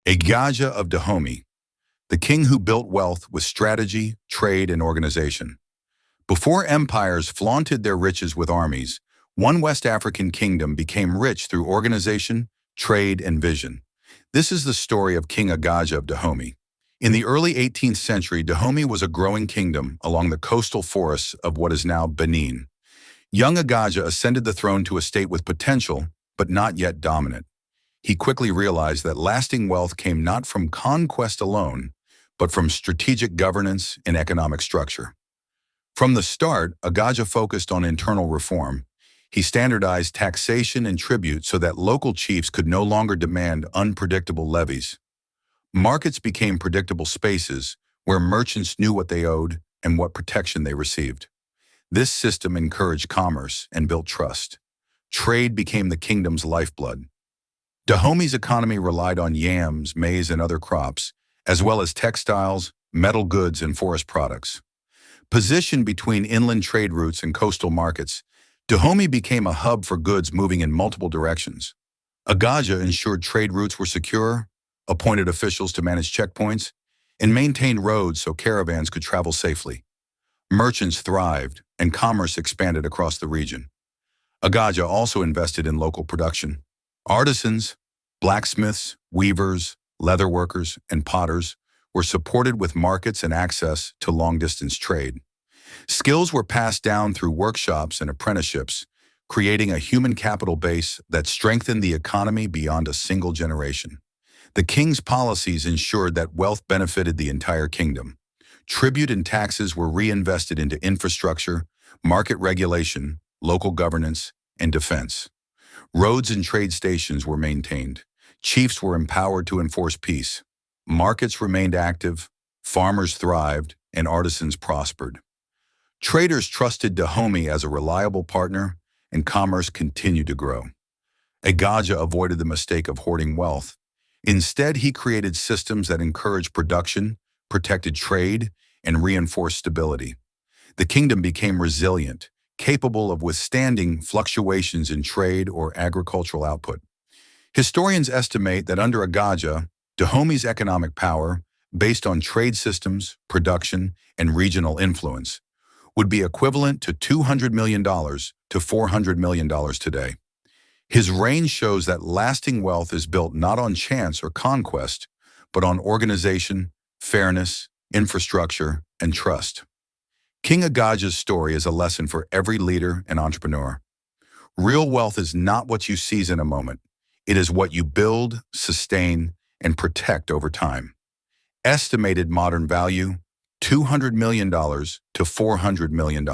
Agaja of Dahomey, the king who built wealth with strategy, trade, and organization. Before empires flaunted their riches with armies, one West African kingdom became rich through organization, trade, and vision. This is the story of King Agaja of Dahomey. In the early 18th century, Dahomey was a growing kingdom along the coastal forests of what is now Benin. Young Agaja ascended the throne to a state with potential, but not yet dominant. He quickly realized that lasting wealth came not from conquest alone, but from strategic governance and economic structure. From the start, Agaja focused on internal reform. He standardized taxation and tribute so that local chiefs could no longer demand unpredictable levies. Markets became predictable spaces where merchants knew what they owed and what protection they received. This system encouraged commerce and built trust. Trade became the kingdom's lifeblood. Dahomey's economy relied on yams, maize, and other crops, as well as textiles, metal goods, and forest products. Positioned between inland trade routes and coastal markets, Dahomey became a hub for goods moving in multiple directions. Agaja ensured trade routes were secure, appointed officials to manage checkpoints, and maintained roads so caravans could travel safely. Merchants thrived, and commerce expanded across the region. Agaja also invested in local production. Artisans, blacksmiths, weavers, leatherworkers, and potters were supported with markets and access to long-distance trade. Skills were passed down through workshops and apprenticeships, creating a human capital base that strengthened the economy beyond a single generation. The king's policies ensured that wealth benefited the entire kingdom. Tribute and taxes were reinvested into infrastructure, market regulation, local governance, and defense. Roads and trade stations were maintained. Chiefs were empowered to enforce peace. Markets remained active, farmers thrived, and artisans prospered. Traders trusted Dahomey as a reliable partner, and commerce continued to grow. Agaja avoided the mistake of hoarding wealth. Instead, he created systems that encouraged production, protected trade, and reinforced stability. The kingdom became resilient, capable of withstanding fluctuations in trade or agricultural output. Historians estimate that under Agaja, Dahomey's economic power, based on trade systems, production, and regional influence, would be equivalent to $200 million to $400 million today. His reign shows that lasting wealth is built not on chance or conquest, but on organization, fairness, infrastructure, and trust. King Agaja's story is a lesson for every leader and entrepreneur. Real wealth is not what you seize in a moment. It is what you build, sustain, and protect over time. Estimated modern value, $200 million to $400 million.